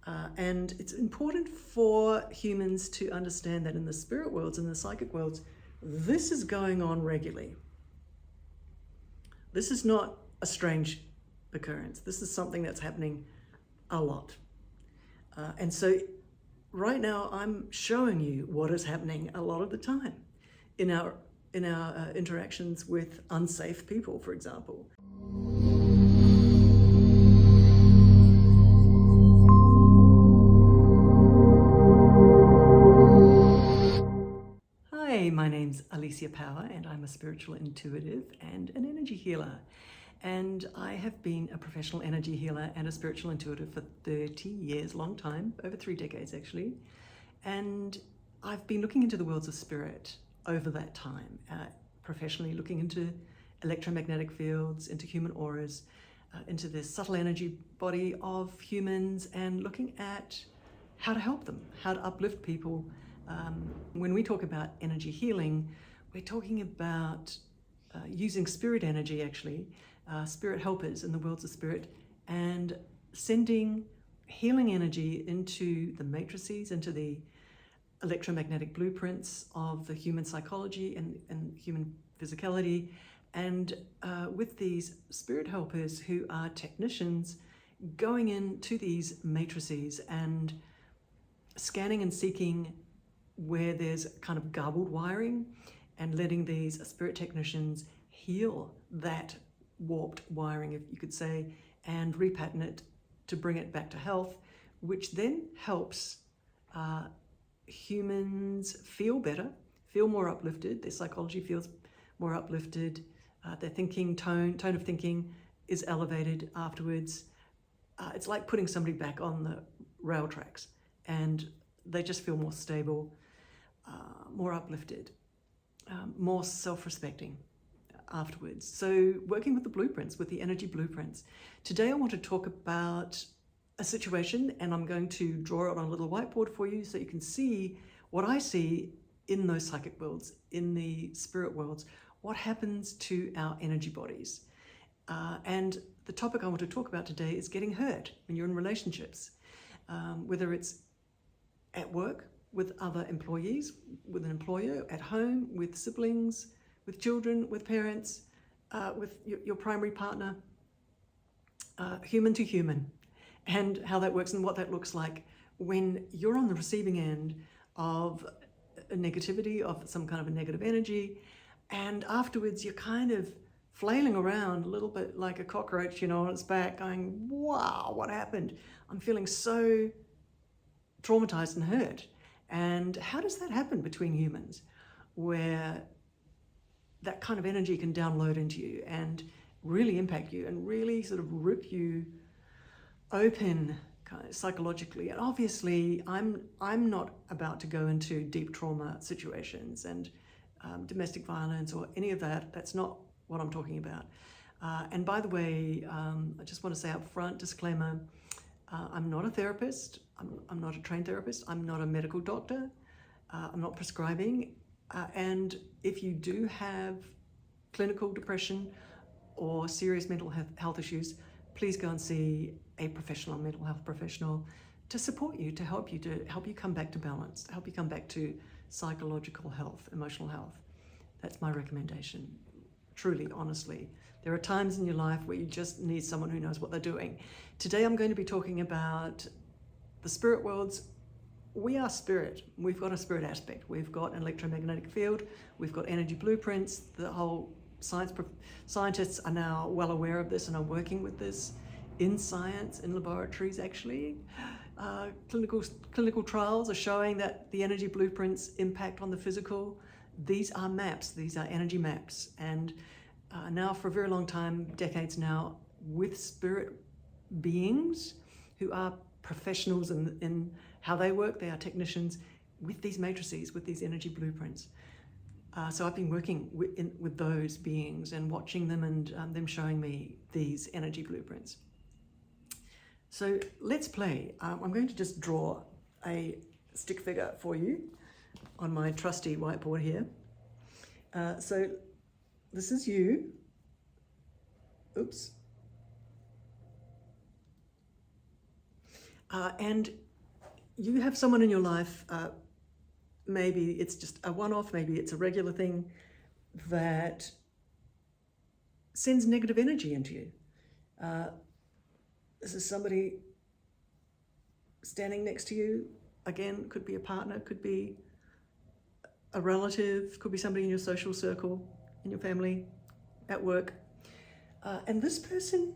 And it's important for humans to understand that in the spirit worlds and the psychic worlds, this is going on regularly. This is not a strange occurrence. This is something that's happening a lot. And so right now I'm showing you what is happening a lot of the time in our interactions with unsafe people, for example. Hi, my name's Alicia Power, and I'm a spiritual intuitive and an energy healer. And I have been a professional energy healer and a spiritual intuitive for 30 years, long time, over 3 decades actually. And I've been looking into the worlds of spirit over that time, professionally looking into electromagnetic fields, into human auras, into the subtle energy body of humans, and looking at how to help them, how to uplift people. When we talk about energy healing, we're talking about using spirit energy, actually, spirit helpers in the worlds of spirit, and sending healing energy into the matrices, into the electromagnetic blueprints of the human psychology and human physicality, and with these spirit helpers who are technicians going into these matrices and scanning and seeking where there's kind of garbled wiring, and letting these spirit technicians heal that warped wiring, if you could say, and repattern it to bring it back to health, which then helps humans feel better, feel more uplifted. Their psychology feels more uplifted. Their thinking tone of thinking is elevated afterwards. It's like putting somebody back on the rail tracks, and they just feel more stable, more uplifted, more self-respecting afterwards. So working with the blueprints, with the energy blueprints. Today I want to talk about a situation, and I'm going to draw it on a little whiteboard for you so you can see what I see in those psychic worlds, in the spirit worlds, what happens to our energy bodies. And the topic I want to talk about today is getting hurt when you're in relationships, whether it's at work, with other employees, with an employer, at home, with siblings, with children, with parents, with your primary partner, human to human, and how that works and what that looks like when you're on the receiving end of a negativity, of some kind of a negative energy, and afterwards you're kind of flailing around a little bit like a cockroach, on its back, going, wow, what happened? I'm feeling so traumatized and hurt. And how does that happen between humans, where that kind of energy can download into you and really impact you and really sort of rip you open kind of psychologically? And obviously I'm not about to go into deep trauma situations and domestic violence or any of that. That's not what I'm talking about. And by the way, I just want to say up front, disclaimer, I'm not a therapist. I'm not a trained therapist. I'm not a medical doctor. I'm not prescribing. And if you do have clinical depression or serious mental health issues, please go and see a professional, mental health professional, to support you, to help you come back to balance, to help you come back to psychological health, emotional health. That's my recommendation, truly, honestly. There are times in your life where you just need someone who knows what they're doing. Today I'm going to be talking about the spirit worlds. We are spirit. We've got a spirit aspect. We've got an electromagnetic field. We've got energy blueprints. The whole scientists are now well aware of this and are working with this in science, in laboratories actually. Clinical trials are showing that the energy blueprints impact on the physical. These are maps. These are energy maps. And now for a very long time, decades now, with spirit beings who are professionals in how they work, they are technicians with these matrices, with these energy blueprints. So I've been working with those beings and watching them, and them showing me these energy blueprints. So let's play. I'm going to just draw a stick figure for you on my trusty whiteboard here. So this is you. Oops. And you have someone in your life, maybe it's just a one-off, maybe it's a regular thing, that sends negative energy into you. This is somebody standing next to you. Again, could be a partner, could be a relative, could be somebody in your social circle, in your family, at work. And this person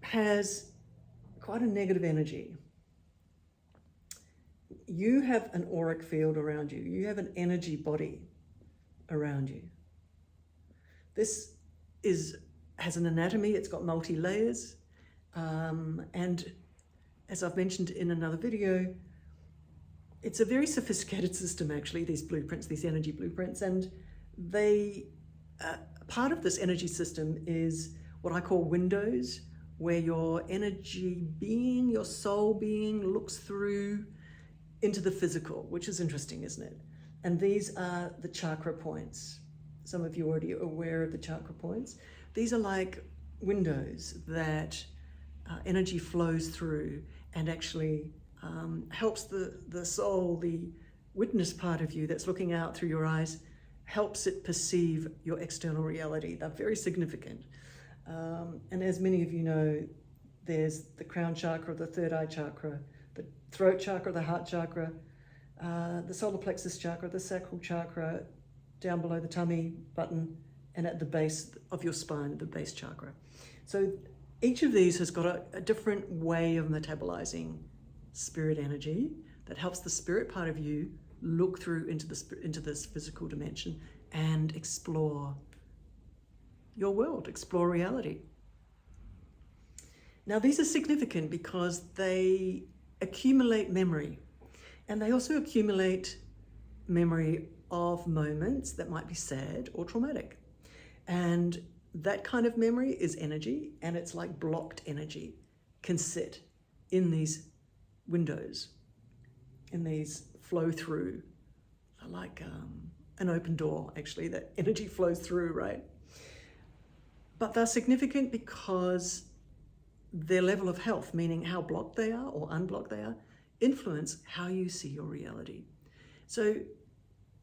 has quite a negative energy. You have an auric field around you. You have an energy body around you. This has an anatomy. It's got multi-layers. And as I've mentioned in another video, it's a very sophisticated system, actually, these blueprints, these energy blueprints. And part of this energy system is what I call windows, where your energy being, your soul being, looks through into the physical, which is interesting, isn't it? And these are the chakra points. Some of you are already aware of the chakra points. These are like windows that energy flows through and actually helps the soul, the witness part of you that's looking out through your eyes, helps it perceive your external reality. They're very significant. And as many of you know, there's the crown chakra, the third eye chakra, the throat chakra, the heart chakra, the solar plexus chakra, the sacral chakra, down below the tummy button, and at the base of your spine, the base chakra. So each of these has got a different way of metabolizing spirit energy that helps the spirit part of you look through into this physical dimension and explore your world, explore reality. Now, these are significant because they accumulate memory, and they also accumulate memory of moments that might be sad or traumatic. And that kind of memory is energy, and it's like blocked energy can sit in these windows, in these flow through, like an open door, actually, that energy flows through, right? But they're significant because their level of health, meaning how blocked they are or unblocked they are, influence how you see your reality. So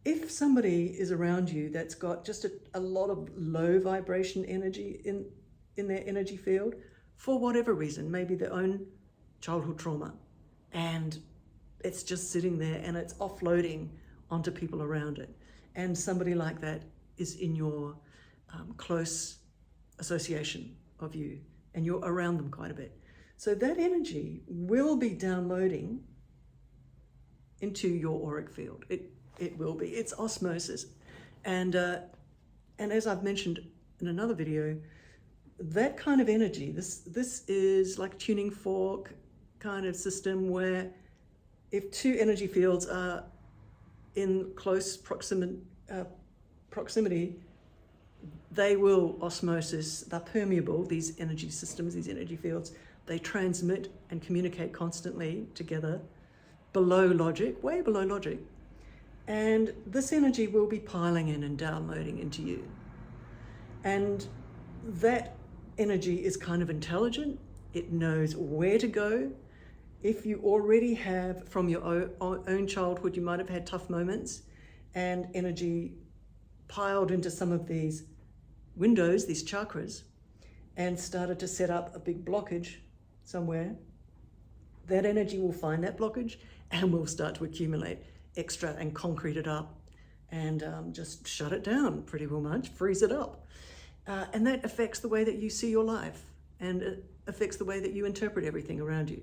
if somebody is around you that's got just a lot of low vibration energy in their energy field, for whatever reason, maybe their own childhood trauma, and it's just sitting there and it's offloading onto people around it, and somebody like that is in your close association of you, and you're around them quite a bit. So that energy will be downloading into your auric field. It will be. It's osmosis. And as I've mentioned in another video, that kind of energy, this is like a tuning fork kind of system where if two energy fields are in close proximity, they will osmosis, they're permeable, these energy systems, these energy fields. They transmit and communicate constantly together below logic, way below logic. And this energy will be piling in and downloading into you. And that energy is kind of intelligent. It knows where to go. If you already have, from your own childhood, you might have had tough moments and energy piled into some of these windows, these chakras, and started to set up a big blockage somewhere, that energy will find that blockage and will start to accumulate extra and concrete it up and just shut it down pretty well much, freeze it up. And that affects the way that you see your life, and it affects the way that you interpret everything around you.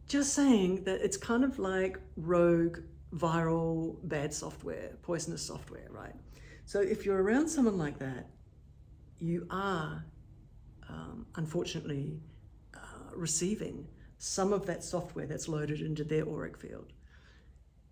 Just saying that it's kind of like rogue, viral, bad software, poisonous software, right? So if you're around someone like that, you are unfortunately receiving some of that software that's loaded into their auric field.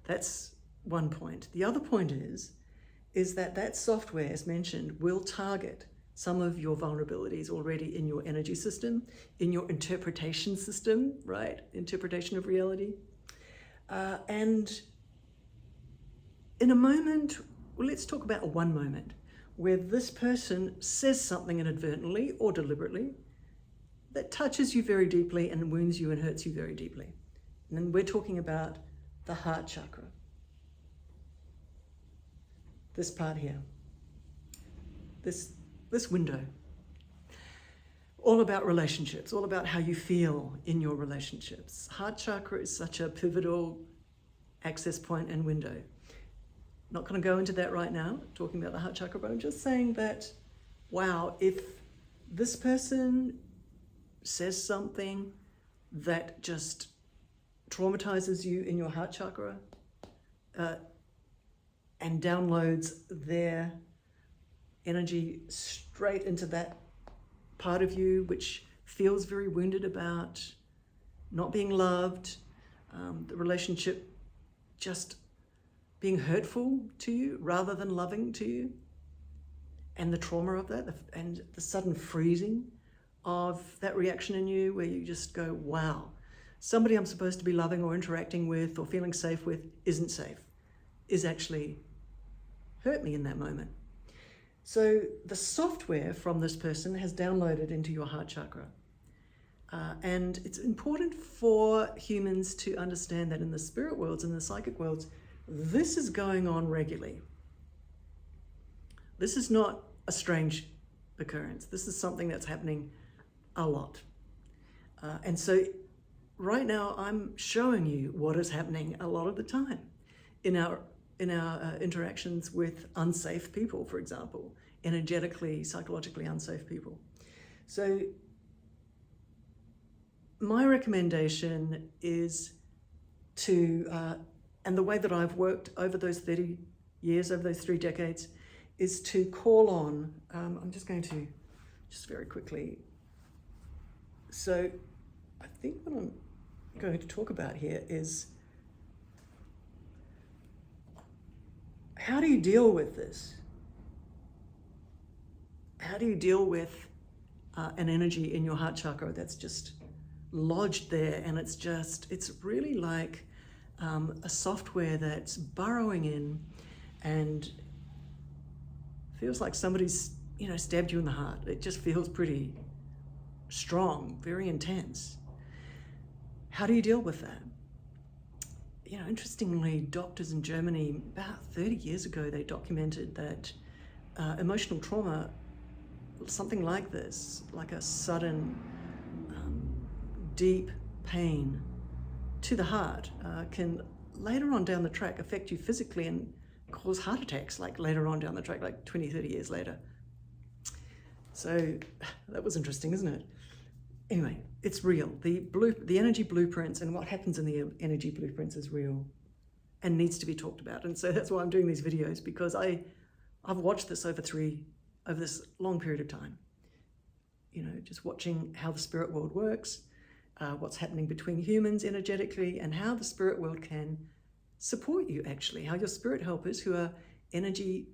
That's one point. The other point is that software, as mentioned, will target some of your vulnerabilities already in your energy system, in your interpretation system, right? Interpretation of reality. And in a moment, well, let's talk about one moment where this person says something inadvertently or deliberately that touches you very deeply and wounds you and hurts you very deeply. And then we're talking about the heart chakra. This part here. This window. All about relationships, all about how you feel in your relationships. Heart chakra is such a pivotal access point and window. Not going to go into that right now, talking about the heart chakra, but I'm just saying that, wow, if this person says something that just traumatizes you in your heart chakra and downloads their energy straight into that part of you, which feels very wounded about not being loved, the relationship just being hurtful to you rather than loving to you, and the trauma of that, and the sudden freezing of that reaction in you where you just go, wow, somebody I'm supposed to be loving or interacting with or feeling safe with isn't safe, is actually hurt me in that moment. So the software from this person has downloaded into your heart chakra. And it's important for humans to understand that in the spirit worlds and the psychic worlds, this is going on regularly. This is not a strange occurrence. This is something that's happening a lot. And so right now I'm showing you what is happening a lot of the time in our interactions with unsafe people, for example, energetically, psychologically unsafe people. So my recommendation is to, and the way that I've worked over those 30 years, over those 3 decades, is to call on, I'm just going to, just very quickly. So I think what I'm going to talk about here is, how do you deal with this? How do you deal with an energy in your heart chakra that's just lodged there, and it's really like a software that's burrowing in and feels like somebody's, stabbed you in the heart. It just feels pretty strong, very intense. How do you deal with that? Interestingly, doctors in Germany, about 30 years ago, they documented that emotional trauma, something like this, like a sudden, deep pain to the heart, can later on down the track affect you physically and cause heart attacks, like later on down the track, like 20, 30 years later. So that was interesting, isn't it? Anyway, it's real. The energy blueprints and what happens in the energy blueprints is real and needs to be talked about. And so that's why I'm doing these videos, because I've watched this over this long period of time. Just watching how the spirit world works, what's happening between humans energetically, and how the spirit world can support you actually, how your spirit helpers, who are energy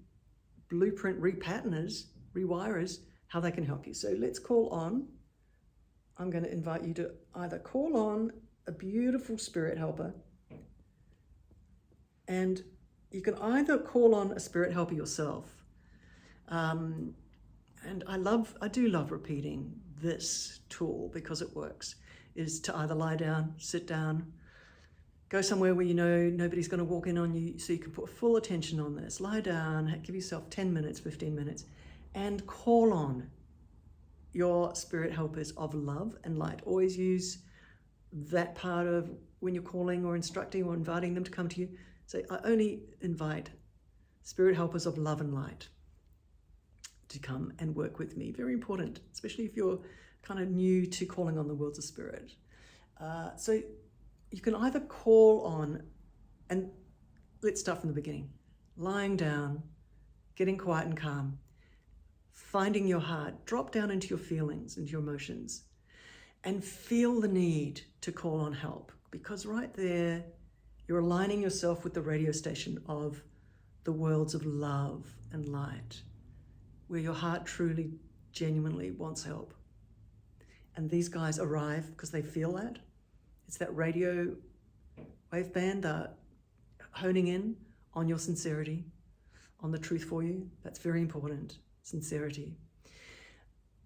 blueprint repatterners, rewirers, how they can help you. So let's call on, I'm going to invite you to either call on a beautiful spirit helper, and you can either call on a spirit helper yourself. And I do love repeating this tool because it works, is to either lie down, sit down, go somewhere where nobody's going to walk in on you, so you can put full attention on this. Lie down, give yourself 10 minutes, 15 minutes, and call on your spirit helpers of love and light. Always use that part of when you're calling or instructing or inviting them to come to you. Say, I only invite spirit helpers of love and light to come and work with me. Very important, especially if you're kind of new to calling on the worlds of spirit. So you can either call on, and let's start from the beginning, lying down, getting quiet and calm, finding your heart, drop down into your feelings, into your emotions, and feel the need to call on help, because right there, you're aligning yourself with the radio station of the worlds of love and light, where your heart truly, genuinely wants help. And these guys arrive because they feel that. It's that radio wave band honing in on your sincerity, on the truth for you. That's very important, sincerity.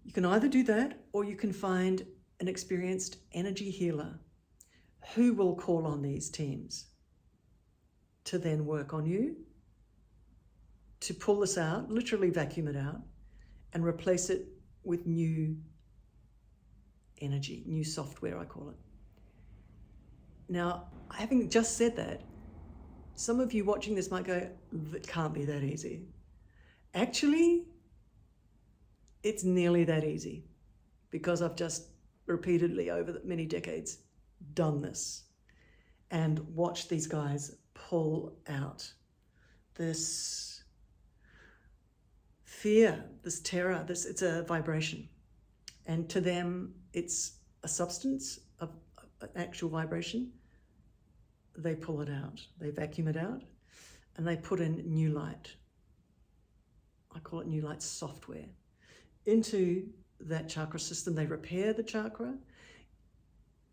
You can either do that, or you can find an experienced energy healer who will call on these teams to then work on you, to pull this out, literally vacuum it out, and replace it with new energy, new software, I call it. Now, having just said that, some of you watching this might go, that can't be that easy. Actually, it's nearly that easy, because I've just repeatedly over many decades done this and watched these guys pull out this fear, this terror, it's a vibration. And to them, it's a substance of an actual vibration. They pull it out, they vacuum it out, and they put in new light. I call it new light software into that chakra system. They repair the chakra.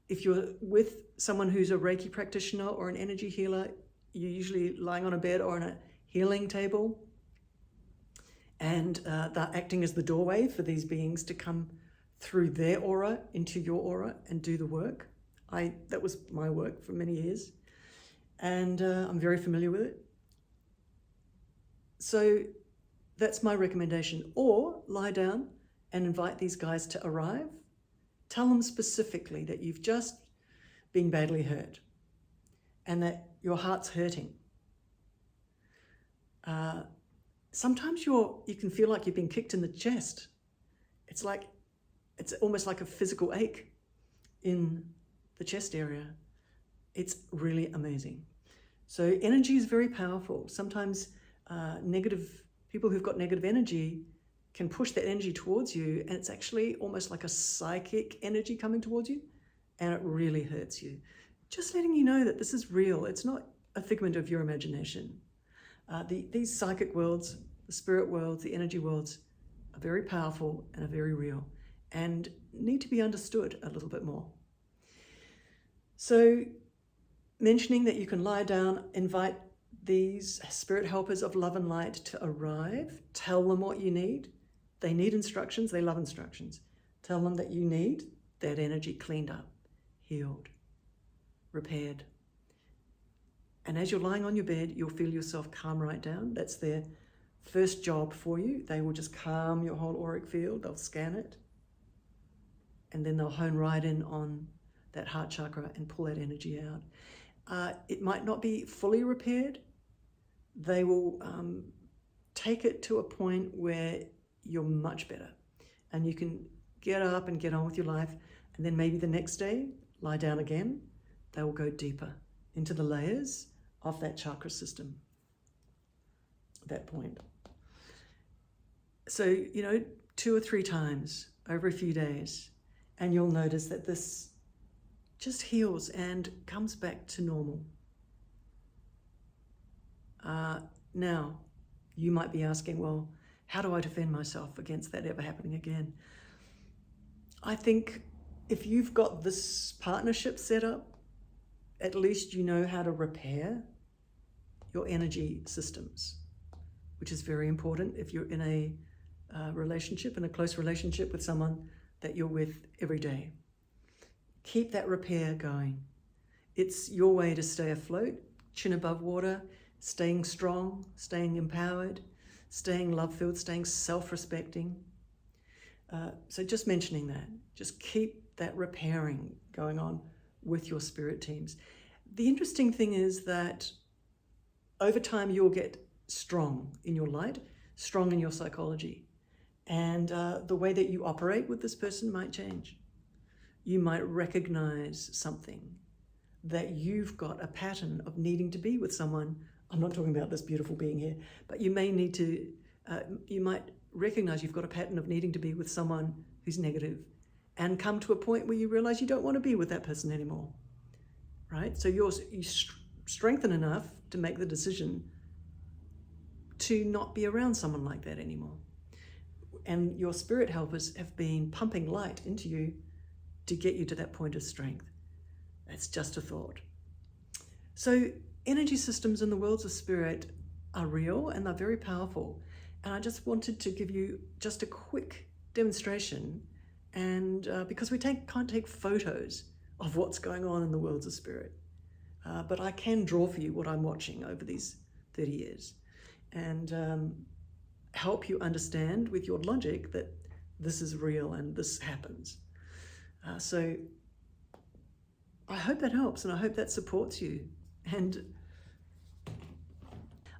If you're with someone who's a Reiki practitioner or an energy healer, you're usually lying on a bed or on a healing table, and they're acting as the doorway for these beings to come through their aura into your aura and do the work. That was my work for many years, and I'm very familiar with it. So that's my recommendation. Or lie down and invite these guys to arrive. Tell them specifically that you've just been badly hurt and that your heart's hurting. Sometimes you can feel like you've been kicked in the chest. It's almost like a physical ache in the chest area. It's really amazing. So energy is very powerful. Sometimes people who've got negative energy can push that energy towards you, and it's actually almost like a psychic energy coming towards you, and it really hurts you. Just letting you know that this is real. It's not a figment of your imagination. These psychic worlds, the spirit worlds, the energy worlds are very powerful and are very real and need to be understood a little bit more. So mentioning that you can lie down, invite these spirit helpers of love and light to arrive, tell them what you need. They need instructions, they love instructions. Tell them that you need that energy cleaned up, healed, repaired. And as you're lying on your bed, you'll feel yourself calm right down. That's their first job for you. They will just calm your whole auric field. They'll scan it. And then they'll hone right in on that heart chakra and pull that energy out. It might not be fully repaired. They will take it to a point where you're much better. And you can get up and get on with your life. And then maybe the next day, lie down again. They will go deeper into the layers of that chakra system at that point. So, 2 or 3 times over a few days, and you'll notice that this just heals and comes back to normal. Now, you might be asking, well, how do I defend myself against that ever happening again? I think if you've got this partnership set up, at least you know how to repair your energy systems, which is very important if you're in a relationship, in a close relationship with someone that you're with every day. Keep that repair going. It's your way to stay afloat, chin above water, staying strong, staying empowered, staying love-filled, staying self-respecting. So just mentioning that, just keep that repairing going on with your spirit teams. The interesting thing is that over time you'll get strong in your light, strong in your psychology, and the way that you operate with this person might change. You might recognize something, that you've got a pattern of needing to be with someone. I'm not talking about this beautiful being here, but you may need to, you might recognize you've got a pattern of needing to be with someone who's negative, and come to a point where you realize you don't want to be with that person anymore, right? So you strengthen enough to make the decision to not be around someone like that anymore. And your spirit helpers have been pumping light into you to get you to that point of strength. That's just a thought. So energy systems in the worlds of spirit are real and they're very powerful. And I just wanted to give you just a quick demonstration And because we can't take photos of what's going on in the worlds of spirit, but I can draw for you what I'm watching over these 30 years and help you understand with your logic that this is real and this happens. So I hope that helps, and I hope that supports you. And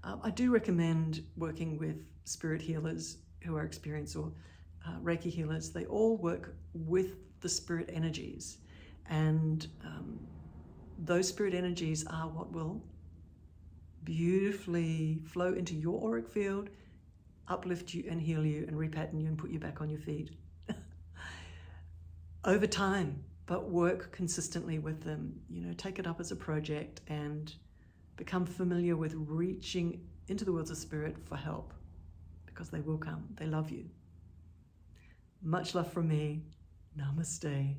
I do recommend working with spirit healers who are experienced, or reiki healers. They all work with the spirit energies, and those spirit energies are what will beautifully flow into your auric field, uplift you and heal you and repattern you and put you back on your feet over time. But work consistently with them. Take it up as a project and become familiar with reaching into the worlds of spirit for help, because they will come. They love you. Much love from me. Namaste.